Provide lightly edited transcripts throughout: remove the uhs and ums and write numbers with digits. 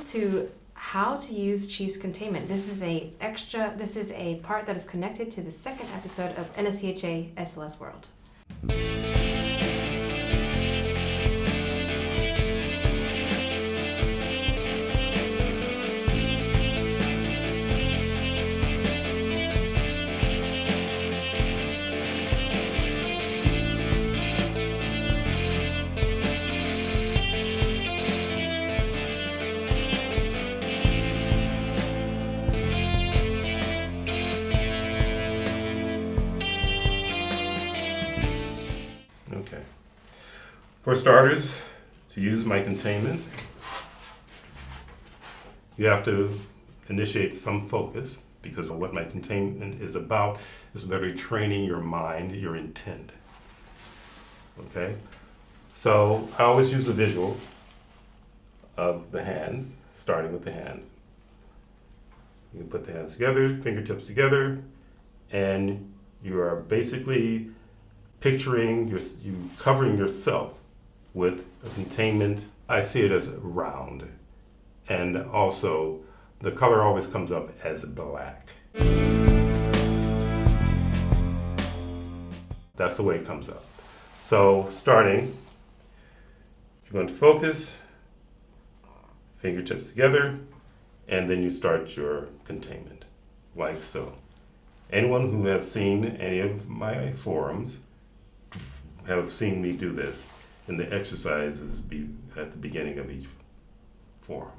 welcome to how to use Chief's Containment. This is a part that is connected to the second episode of NSTHA SLS World. Okay. For starters, to use my containment, you have to initiate some focus, because what my containment is about is literally training your mind, your intent. Okay? So I always use a visual of the hands, starting with the hands. You can put the hands together, fingertips together, and you are basically picturing you covering yourself with a containment. I see it as round, and also the color always comes up as black. That's the way it comes up. So starting, you're going to focus, fingertips together, and then you start your containment, like so. Anyone who has seen any of my forums have seen me do this in the exercises at the beginning of each forum.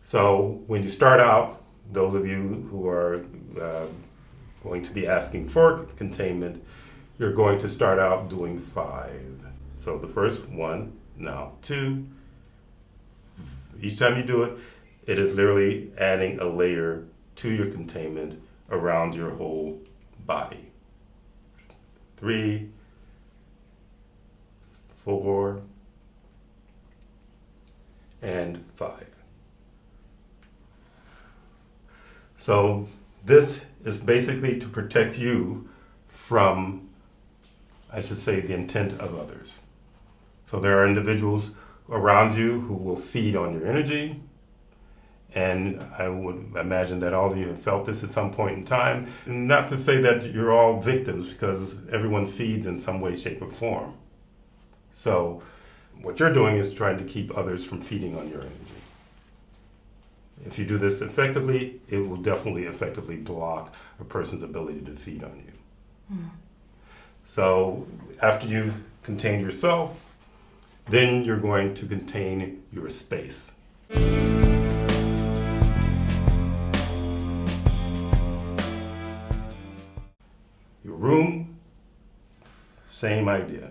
So when you start out, those of you who are going to be asking for containment, you're going to start out doing 5. So the first 1, now 2. Each time you do it, it is literally adding a layer to your containment around your whole body. 3, 4, and 5. So this is basically to protect you from, I should say, the intent of others. So there are individuals around you who will feed on your energy, and I would imagine that all of you have felt this at some point in time. Not to say that you're all victims, because everyone feeds in some way, shape, or form. So what you're doing is trying to keep others from feeding on your energy. If you do this effectively, it will definitely effectively block a person's ability to feed on you. So after you've contained yourself, then you're going to contain your space. Your room, same idea.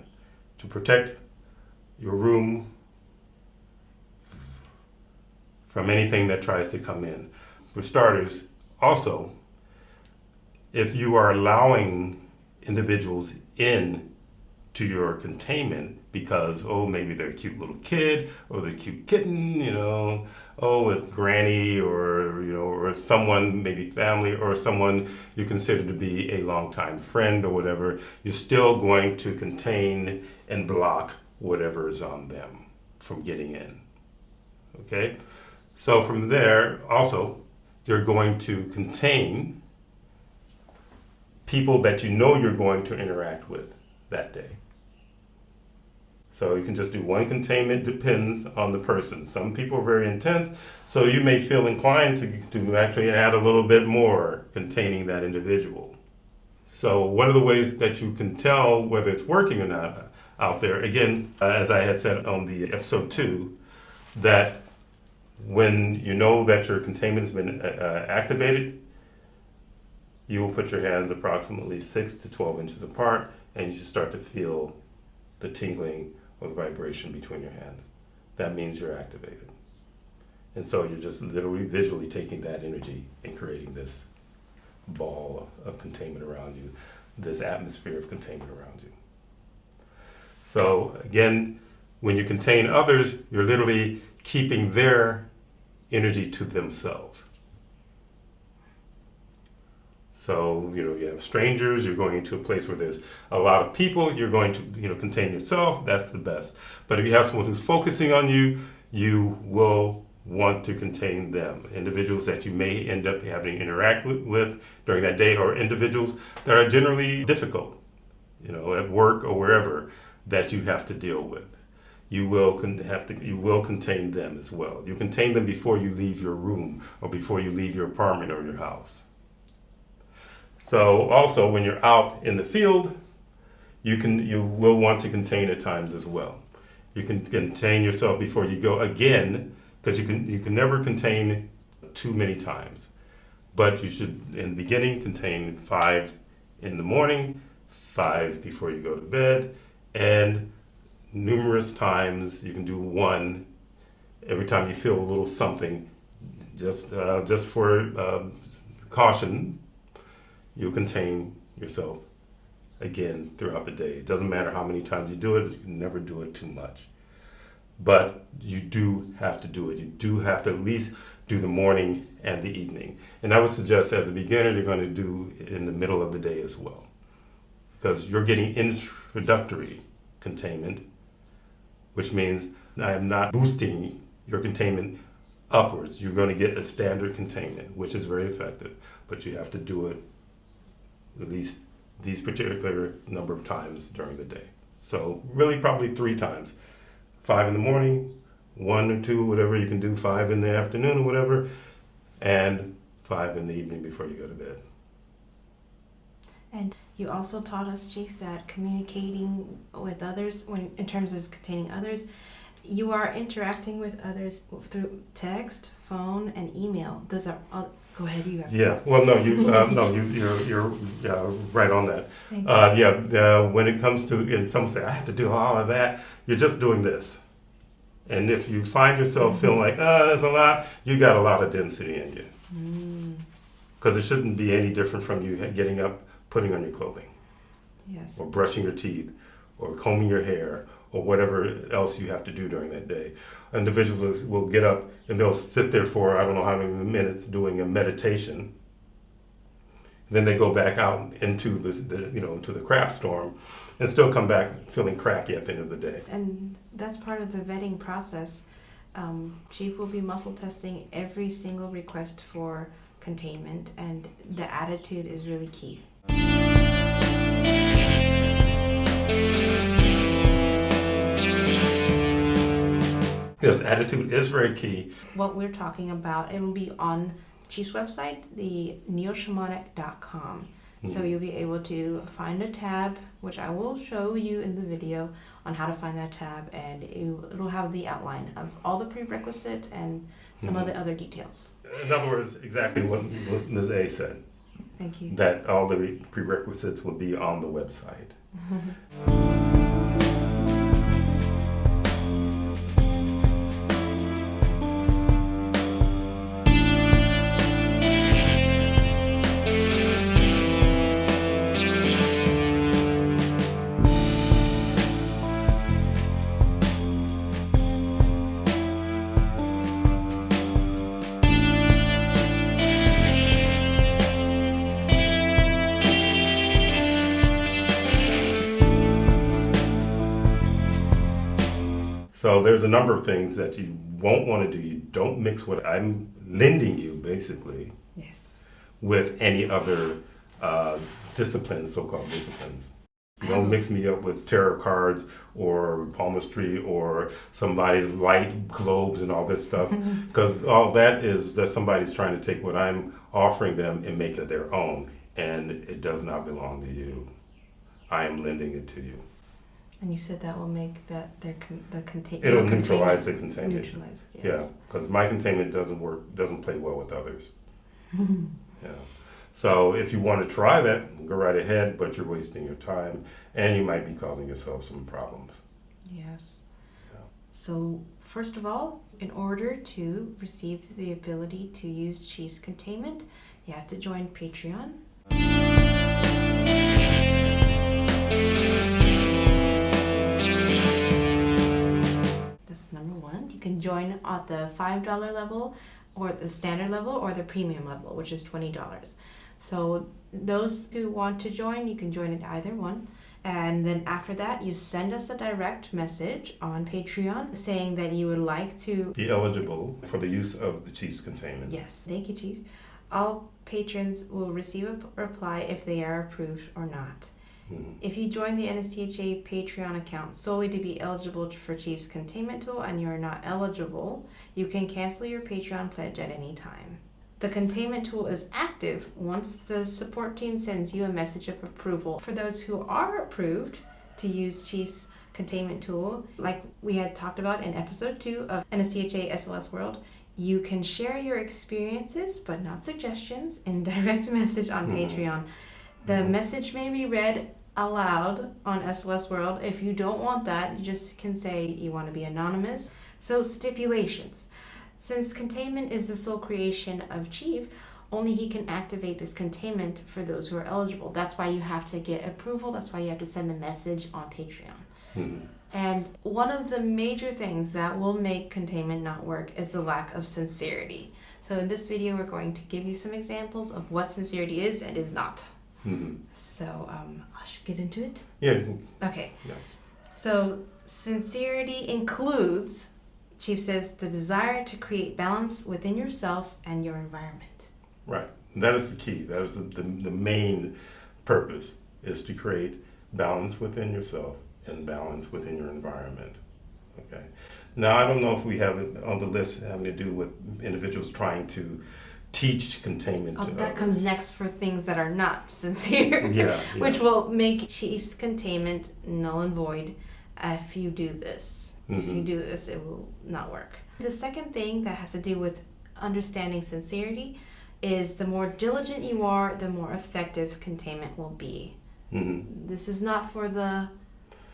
To protect your room from anything that tries to come in. For starters, also, if you are allowing individuals in to your containment because, maybe they're a cute little kid, or they're a cute kitten, it's granny, or someone, maybe family, or someone you consider to be a longtime friend or whatever, you're still going to contain and block whatever is on them from getting in. Okay? So from there, also, you're going to contain people that you know you're going to interact with that day. So you can just do one containment, depends on the person. Some people are very intense, so you may feel inclined to actually add a little bit more containing that individual. So one of the ways that you can tell whether it's working or not out there, again, as I had said on the episode 2, that when you know that your containment has been activated, you will put your hands approximately 6 to 12 inches apart, and you should start to feel the tingling or the vibration between your hands. That means you're activated. And so you're just literally visually taking that energy and creating this ball of containment around you, this atmosphere of containment around you. So again, when you contain others, you're literally keeping their energy to themselves. So, you have strangers, you're going into a place where there's a lot of people, you're going to, contain yourself, that's the best. But if you have someone who's focusing on you, you will want to contain them. Individuals that you may end up having to interact with during that day, or individuals that are generally difficult, at work or wherever, that you have to deal with. You will contain them as well. You contain them before you leave your room or before you leave your apartment or your house. So also when you're out in the field, you will want to contain at times as well. You can contain yourself before you go again, because you can never contain too many times. But you should, in the beginning, contain 5 in the morning, 5 before you go to bed, and numerous times you can do 1 every time you feel a little something. Just for caution, you'll contain yourself again throughout the day. It doesn't matter how many times you do it, you can never do it too much. But you do have to do it. You do have to at least do the morning and the evening. And I would suggest as a beginner, you're going to do in the middle of the day as well. Because you're getting introductory containment, which means I am not boosting your containment upwards. You're going to get a standard containment, which is very effective, but you have to do it at least these particular number of times during the day. So really probably 3 times. 5 in the morning, 1 or 2, whatever you can do, 5 in the afternoon or whatever, and 5 in the evening before you go to bed. And you also taught us, Chief, that communicating with others, in terms of containing others, you are interacting with others through text, phone, and email. Those are all. Go ahead, you have. Yeah. Well, no, you're right on that. When it comes to, and some say I have to do all of that, you're just doing this. And if you find yourself feeling like, there's a lot, you got a lot of density in you. Because it shouldn't be any different from you getting up, putting on your clothing. Yes. Or brushing your teeth, or combing your hair, or whatever else you have to do during that day. Individuals will get up and they'll sit there for I don't know how many minutes doing a meditation. Then they go back out into to the crap storm and still come back feeling crappy at the end of the day. And that's part of the vetting process. Chief will be muscle testing every single request for containment, and the attitude is really key. Yes, attitude is very key. What we're talking about, it will be on Chief's website, the neoshamanic.com. So you'll be able to find a tab, which I will show you in the video on how to find that tab, and it'll have the outline of all the prerequisites and some of the other details. In other words, exactly what Ms. A said. Thank you. That all the prerequisites will be on the website. So there's a number of things that you won't want to do. You don't mix what I'm lending you, basically, with any other disciplines, so-called disciplines. You don't mix me up with tarot cards or palmistry or somebody's light globes and all this stuff, because all that is that somebody's trying to take what I'm offering them and make it their own, and it does not belong to you. I am lending it to you. And you said that will make the containment. It'll neutralize the containment. Neutralized, yes. Yeah, because my containment doesn't play well with others. Yeah. So if you want to try that, go right ahead, but you're wasting your time and you might be causing yourself some problems. Yes. Yeah. So first of all, in order to receive the ability to use Chief's containment, you have to join Patreon. That's number one. You can join at the $5 level, or the standard level, or the premium level, which is $20. So those who want to join, you can join at either one. And then after that, you send us a direct message on Patreon saying that you would like to be eligible for the use of the Chief's Containment. Yes, thank you, Chief. All patrons will receive a reply if they are approved or not. If you join the NSTHA Patreon account solely to be eligible for Chief's Containment Tool and you are not eligible, you can cancel your Patreon pledge at any time. The Containment Tool is active once the support team sends you a message of approval. For those who are approved to use Chief's Containment Tool, like we had talked about in episode 2 of NSTHA SLS World, you can share your experiences, but not suggestions, in direct message on Patreon. The message may be read aloud on SLS World. If you don't want that, you just can say you want to be anonymous. So stipulations. Since containment is the sole creation of Chief, only he can activate this containment for those who are eligible. That's why you have to get approval. That's why you have to send the message on Patreon. And one of the major things that will make containment not work is the lack of sincerity. So in this video, we're going to give you some examples of what sincerity is and is not. So I should get into it? Yeah. Okay. Yeah. So sincerity includes, Chief says, the desire to create balance within yourself and your environment. Right. That is the key. That is the main purpose, is to create balance within yourself and balance within your environment. Okay. Now, I don't know if we have it on the list having to do with individuals trying to teach containment to that others. comes next for things that are not sincere. Yeah. Which will make Chief's containment null and void if you do this. If you do this, it will not work. The second thing that has to do with understanding sincerity is the more diligent you are, the more effective containment will be. This is not for the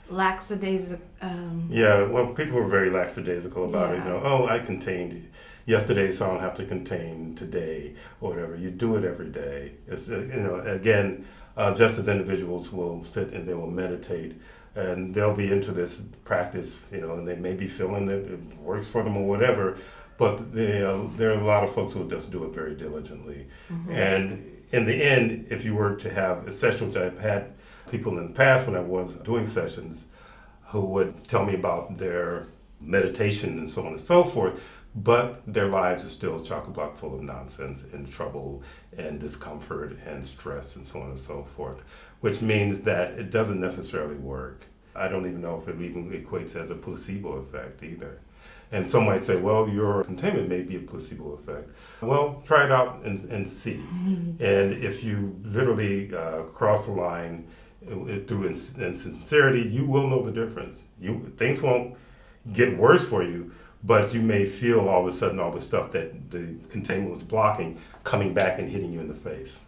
lackadaisical. Well, people were very lackadaisical about it. I contained yesterday, so I don't have to contain today or whatever. You do it every day. It's again, just as individuals will sit and they will meditate, and they'll be into this practice, and they may be feeling that it works for them or whatever, but there are a lot of folks who will just do it very diligently. And in the end, if you were to have a session, which I've had people in the past when I was doing sessions who would tell me about their meditation and so on and so forth, but their lives are still chock-a-block full of nonsense and trouble and discomfort and stress and so on and so forth, which means that it doesn't necessarily work. I don't even know if it even equates as a placebo effect either. And some might say, well, your containment may be a placebo effect. Well, try it out and see. And if you literally cross a line through insincerity, you will know the difference. Things won't get worse for you, but you may feel all of a sudden all the stuff that the containment was blocking coming back and hitting you in the face.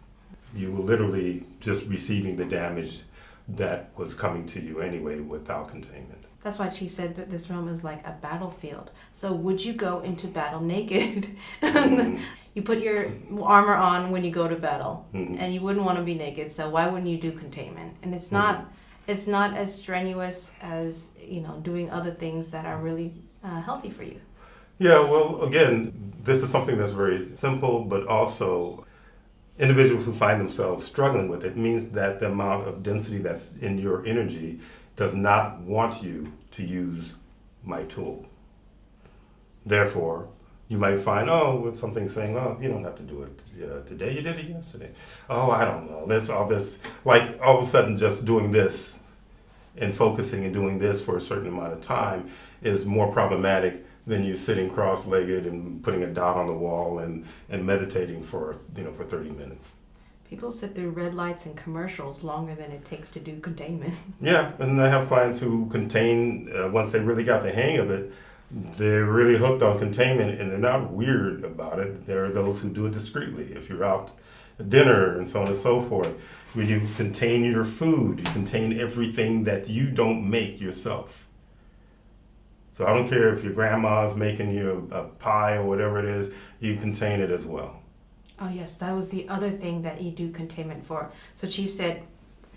You were literally just receiving the damage that was coming to you anyway without containment. That's why Chief said that this realm is like a battlefield. So would you go into battle naked? You put your armor on when you go to battle, and you wouldn't want to be naked. So why wouldn't you do containment? And it's not as strenuous as doing other things that are really healthy for you. Yeah. Well, again, this is something that's very simple, but also individuals who find themselves struggling with it means that the amount of density that's in your energy does not want you to use my tool. Therefore, you might find, with something saying, you don't have to do it today, you did it yesterday. I don't know, there's all this, like all of a sudden just doing this and focusing and doing this for a certain amount of time is more problematic than you sitting cross-legged and putting a dot on the wall and meditating for 30 minutes. People sit through red lights and commercials longer than it takes to do containment. Yeah, and I have clients who contain, once they really got the hang of it, they're really hooked on containment and they're not weird about it. There are those who do it discreetly. If you're out at dinner and so on and so forth, where you contain your food, you contain everything that you don't make yourself. So I don't care if your grandma's making you a pie or whatever it is, you contain it as well. Oh yes, that was the other thing that you do containment for. So Chief said,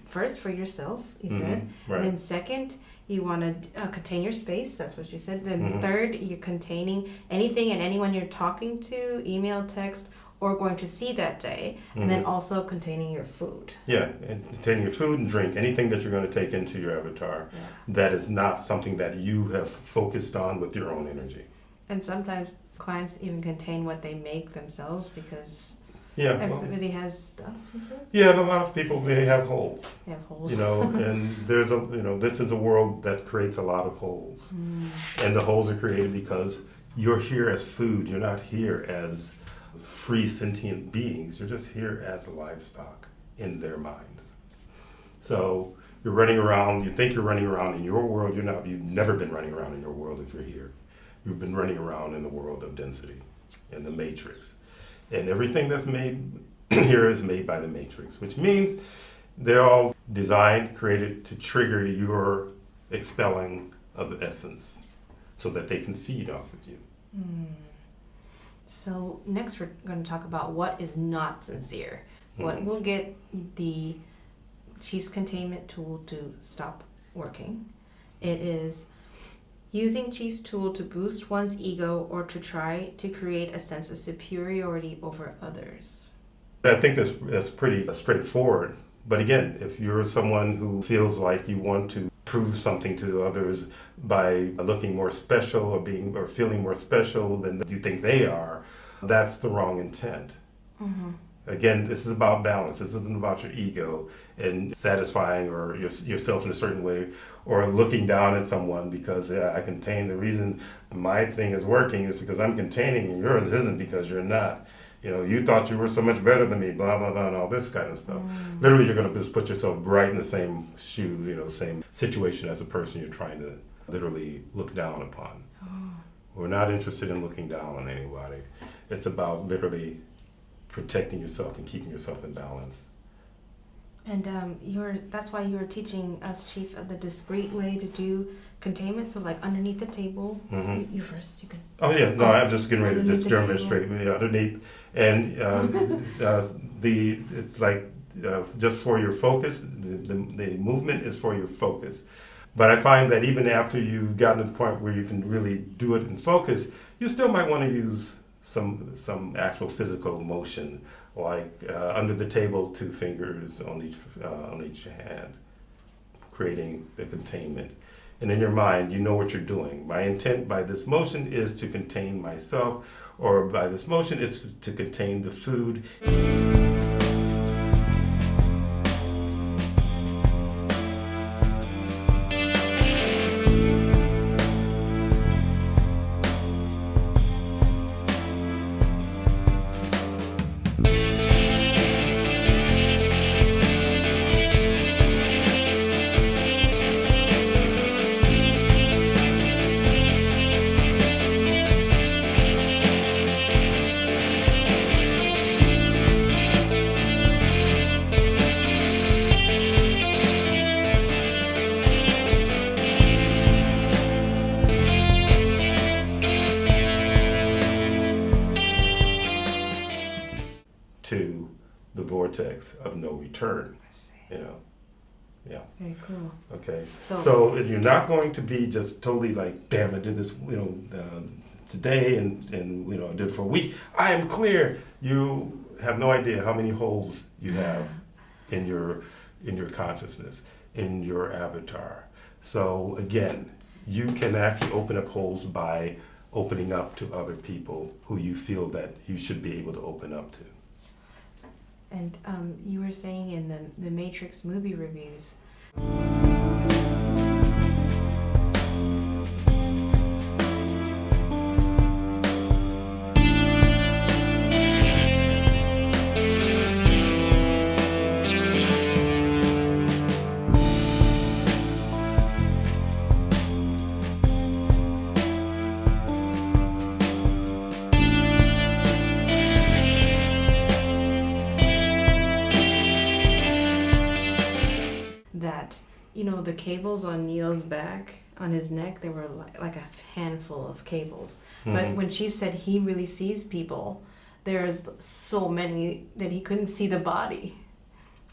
first for yourself, he said. Right. And then second, you want to contain your space. That's what you said. Then third, you're containing anything and anyone you're talking to, email, text, or going to see that day, and then also containing your food. Yeah, and containing your food and drink, anything that you're going to take into your avatar that is not something that you have focused on with your own energy. And sometimes clients even contain what they make themselves because everybody has stuff, you said? Yeah, and a lot of people, they have holes. They have holes. You know, and there's a, you know, this is a world that creates a lot of holes. And the holes are created because you're here as food. You're not here as free sentient beings. You're just here as livestock in their minds. So you're running around, you think you're running around in your world. You're not, you've never been running around in your world if you're here. You've been running around in the world of density, in the matrix. And everything that's made here is made by the matrix, which means they're all designed, created to trigger your expelling of essence so that they can feed off of you. So next we're going to talk about what is not sincere. What will get the Chief's containment tool to stop working. It is using Chief's tool to boost one's ego or to try to create a sense of superiority over others. I think that's pretty straightforward. But again, if you're someone who feels like you want to prove something to others by looking more special or feeling more special than you think they are, that's the wrong intent. Again, this is about balance. This isn't about your ego and satisfying or yourself in a certain way or looking down at someone because I contain. The reason my thing is working is because I'm containing and yours isn't because you're not. You know, you thought you were so much better than me, blah, blah, blah, and all this kind of stuff. Literally, you're going to just put yourself right in the same shoe, you know, same situation as a person you're trying to literally look down upon. We're not interested in looking down on anybody. It's about literally protecting yourself and keeping yourself in balance. And that's why you were teaching us, Chief, the discreet way to do containment. So like underneath the table, you first, you can. Oh yeah, no, I'm just getting ready to just demonstrate underneath, and it's like just for your focus. The movement is for your focus. But I find that even after you've gotten to the point where you can really do it in focus, you still might want to use some actual physical motion, like under the table, 2 fingers on each hand, creating the containment. And in your mind, you know what you're doing. My intent by this motion is to contain myself, or by this motion is to contain the food. To the vortex of no return, you know. Yeah. Very cool. Okay. So if you're not going to be just totally like, damn, I did this, you know, today, and you know, I did it for a week. I am clear. You have no idea how many holes you have in your consciousness, in your avatar. So again, you can actually open up holes by opening up to other people who you feel that you should be able to open up to. And you were saying in the Matrix movie reviews, that, you know, the cables on Neo's back, on his neck, they were like a handful of cables. But when Chief said he really sees people, there's so many that he couldn't see the body.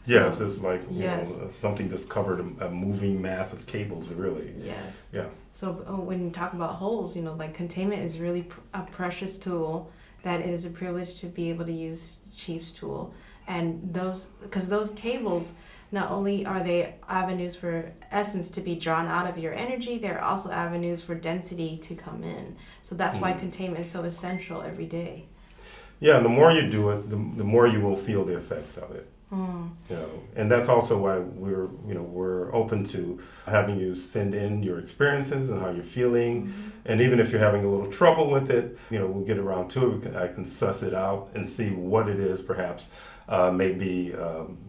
So, yeah, it's just like you know, something just covered a moving mass of cables, really. Yes. Yeah. So when you talk about holes, you know, like containment is really a precious tool that it is a privilege to be able to use Chief's tool. And because those cables, not only are they avenues for essence to be drawn out of your energy, they're also avenues for density to come in. So that's why containment is so essential every day. Yeah, and the more you do it, the more you will feel the effects of it. You know, and that's also why we're open to having you send in your experiences and how you're feeling, and even if you're having a little trouble with it, we'll get around to it. I can suss it out and see what it is, perhaps maybe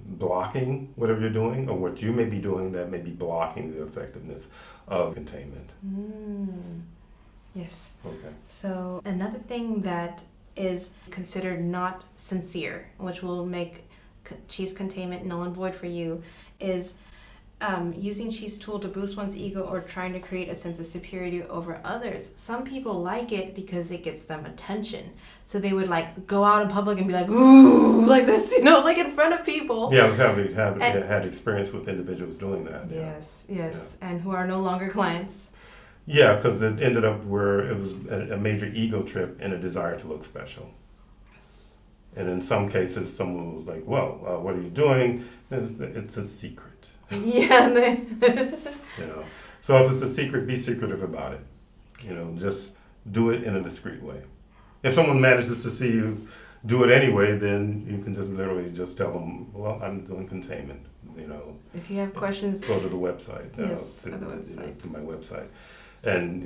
blocking whatever you're doing, or what you may be doing that may be blocking the effectiveness of containment. Yes. Okay. So another thing that is considered not sincere, which will make Chief's containment null and void for you, is using Chief's tool to boost one's ego or trying to create a sense of superiority over others. Some people like it because it gets them attention. So they would like go out in public and be like, ooh, like this, like in front of people. Yeah, we've had experience with individuals doing that. Yes, and who are no longer clients. Yeah, because it ended up where it was a major ego trip and a desire to look special. And in some cases, someone was like, well, what are you doing? It's a secret. Yeah. So if it's a secret, be secretive about it. Just do it in a discreet way. If someone manages to see you do it anyway, then you can just literally just tell them, well, I'm doing containment. If you have questions, go to the website. To my website. And,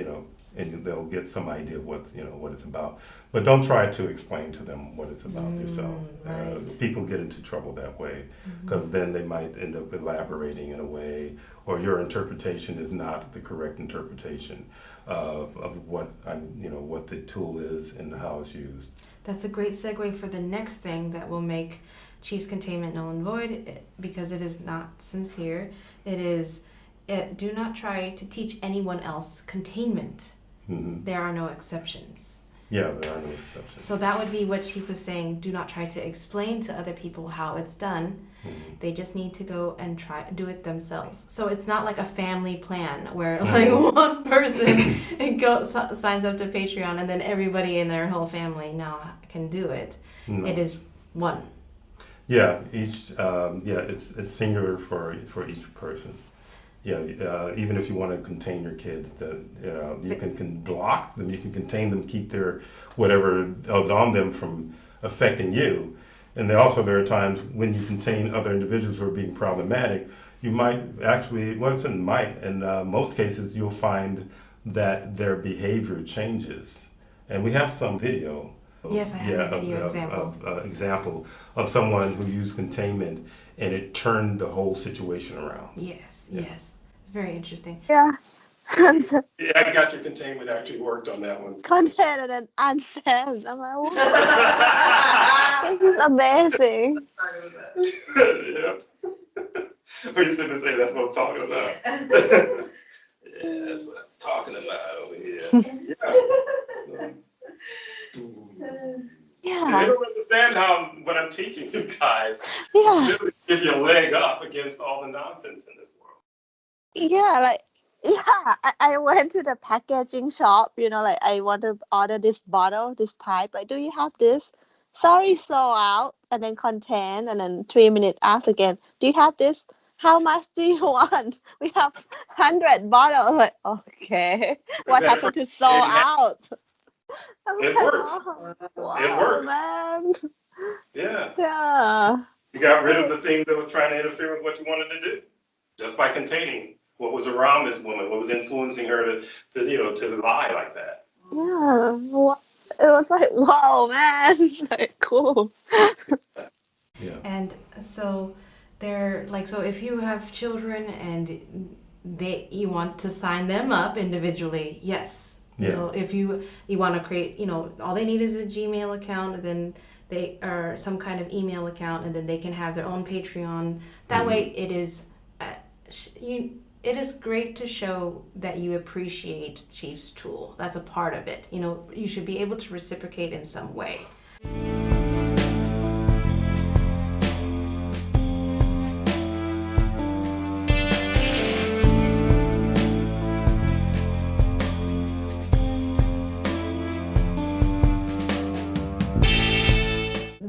and they'll get some idea of what it's about. But don't try to explain to them what it's about yourself. Right. People get into trouble that way, because then they might end up elaborating in a way, or your interpretation is not the correct interpretation of what what the tool is and how it's used. That's a great segue for the next thing that will make Chief's containment null and void, because it is not sincere. Do not try to teach anyone else containment. There are no exceptions. Yeah, there are no exceptions. So that would be what Chief was saying. Do not try to explain to other people how it's done. They just need to go and do it themselves. So it's not like a family plan where like one person signs up to Patreon and then everybody in their whole family now can do it. No. It is one. Yeah, it's singular for each person. Yeah, even if you want to contain your kids, you can block them, you can contain them, keep their whatever is on them from affecting you. And there are times when you contain other individuals who are being problematic, you might actually, in most cases, you'll find that their behavior changes. And we have some video. Yes, I have a video example of someone who used containment, and it turned the whole situation around. Yes. It's very interesting. Yeah. Yeah, I got your containment actually worked on that one. Containment and unsent. I'm like, wow. This is amazing. Yep. What you said to say, that's what I'm talking about. Yeah, that's what I'm talking about over here. Yeah. You don't understand what I'm teaching you guys. Yeah. Really give you a leg up against all the nonsense in this world. Yeah, I went to the packaging shop, I want to order this bottle, this type. Like, do you have this? Sorry, sold out. And then contain, and then 3 minutes ask again, do you have this? How much do you want? We have 100 bottles. Like, okay. What happened to sold out? It works. Wow, it works. Man. Yeah. You got rid of the thing that was trying to interfere with what you wanted to do, just by containing what was around this woman, what was influencing her to lie like that. Yeah. It was like, wow, man. Like, cool. Yeah. And so so if you have children and you want to sign them up individually, yes. If you want to create, all they need is a Gmail account, then they are some kind of email account, and then they can have their own Patreon. That way, it is great to show that you appreciate Chief's tool. That's a part of it. You should be able to reciprocate in some way.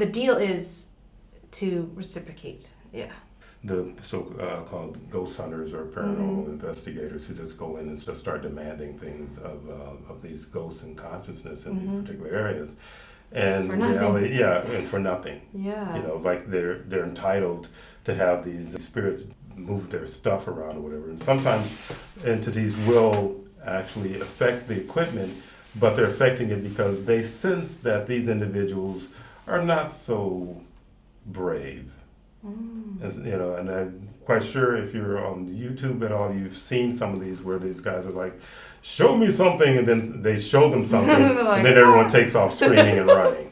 deal is to reciprocate. Yeah. The so-called ghost hunters or paranormal investigators who just go in and just start demanding things of these ghosts and consciousness in these particular areas, and For nothing. reality, and for nothing. Yeah. Like they're entitled to have these spirits move their stuff around or whatever. And sometimes entities will actually affect the equipment, but they're affecting it because they sense that these individuals are not so brave. As, and I'm quite sure if you're on YouTube at all, you've seen some of these where these guys are like, show me something, and then they show them something, Like, and then everyone takes off screaming and running.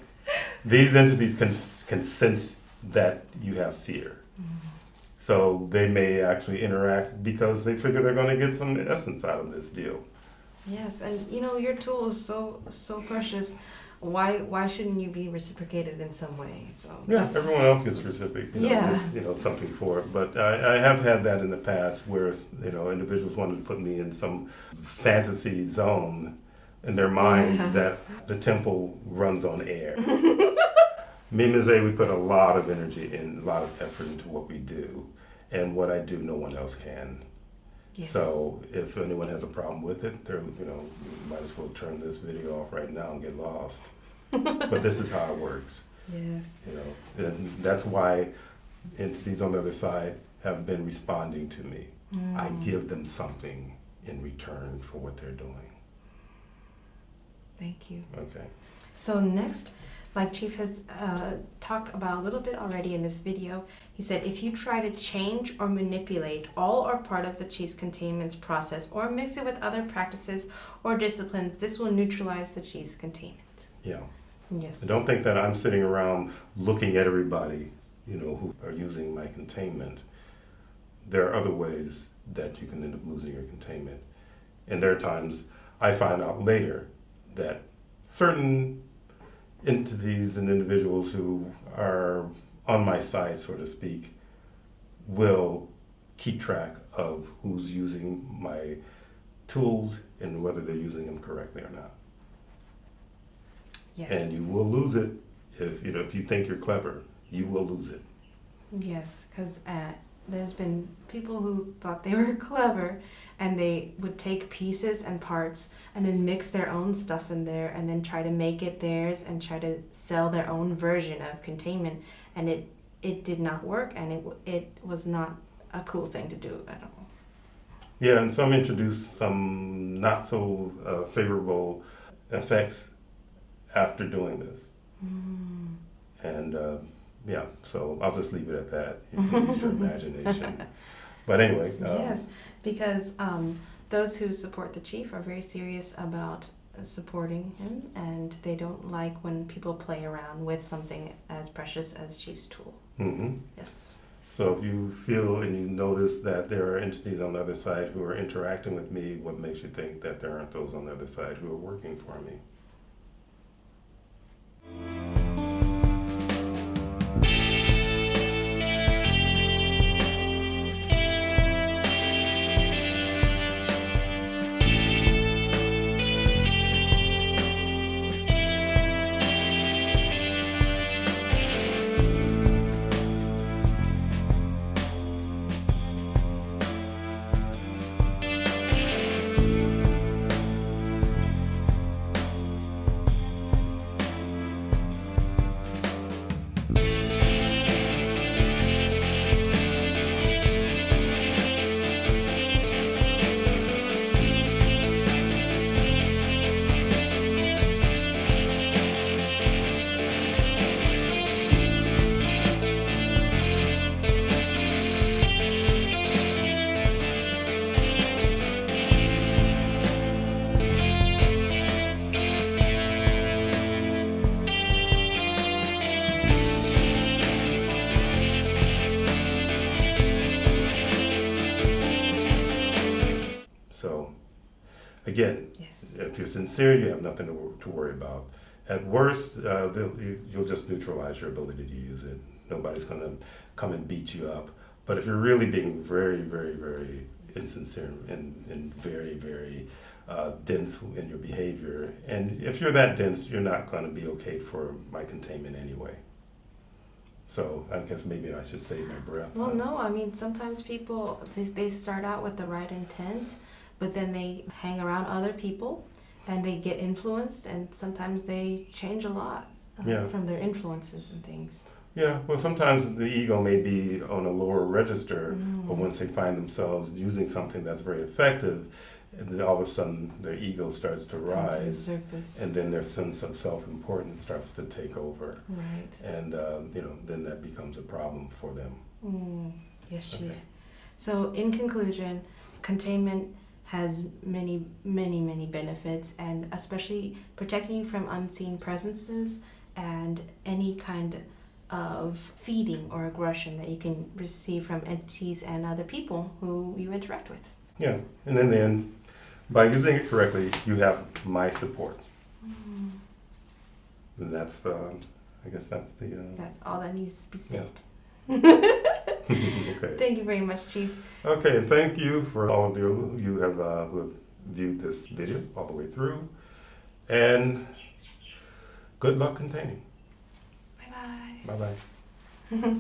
These entities can sense that you have fear. So they may actually interact because they figure they're going to get some essence out of this deal. Yes, and your tool is so precious. Why shouldn't you be reciprocated in some way? So Everyone else gets reciprocated. Gets, something for it. But I have had that in the past where individuals wanted to put me in some fantasy zone in their mind that the temple runs on air. Me and Ms. A, we put a lot of energy and a lot of effort into what we do, and what I do, no one else can. Yes. So if anyone has a problem with it, they're might as well turn this video off right now and get lost. But this is how it works. Yes. And that's why entities on the other side have been responding to me. I give them something in return for what they're doing. Thank you. Okay. So next, like Chief has talked about a little bit already in this video, he said if you try to change or manipulate all or part of the Chief's containment process or mix it with other practices or disciplines, this will neutralize the Chief's containment. Yeah. Yes. And don't think that I'm sitting around looking at everybody, who are using my containment. There are other ways that you can end up losing your containment. And there are times I find out later that certain entities and individuals who are on my side, so to speak, will keep track of who's using my tools and whether they're using them correctly or not. Yes. And you will lose it if you think you're clever. You will lose it. Yes, because there's been people who thought they were clever, and they would take pieces and parts and then mix their own stuff in there and then try to make it theirs and try to sell their own version of containment, and it did not work, and it was not a cool thing to do at all. Yeah, and some introduced some not so favorable effects after doing this. And so I'll just leave it at that. You can use your imagination. But anyway. Yes, because those who support the Chief are very serious about supporting him, and they don't like when people play around with something as precious as Chief's tool. Mm-hmm. Yes. So if you feel and you notice that there are entities on the other side who are interacting with me, what makes you think that there aren't those on the other side who are working for me? Again, Yes. if you're sincere, you have nothing to worry about. At worst, you'll just neutralize your ability to use it. Nobody's going to come and beat you up. But if you're really being very, very, very insincere and very, very dense in your behavior, and if you're that dense, you're not going to be okay for my containment anyway. So I guess maybe I should save my breath. Well, no, I mean, sometimes people, they start out with the right intent, but then they hang around other people and they get influenced, and sometimes they change a lot Yeah. from their influences and things. Yeah, well, sometimes the ego may be on a lower register, but Mm. once they find themselves using something that's very effective, and then all of a sudden their ego starts to Come to the rise, surface. and then their sense of self-importance starts to take over, Right. and then that becomes a problem for them. Yes, Chief. Okay. So, in conclusion, containment has many, many, many benefits, and especially protecting you from unseen presences and any kind of feeding or aggression that you can receive from entities and other people who you interact with. Yeah, and then by using it correctly, you have my support, and that's I guess that's the That's all that needs to be said. okay. Thank you very much, Chief. Okay, and thank you for all of you who have viewed this video all the way through. And good luck containing. Bye-bye. Bye-bye.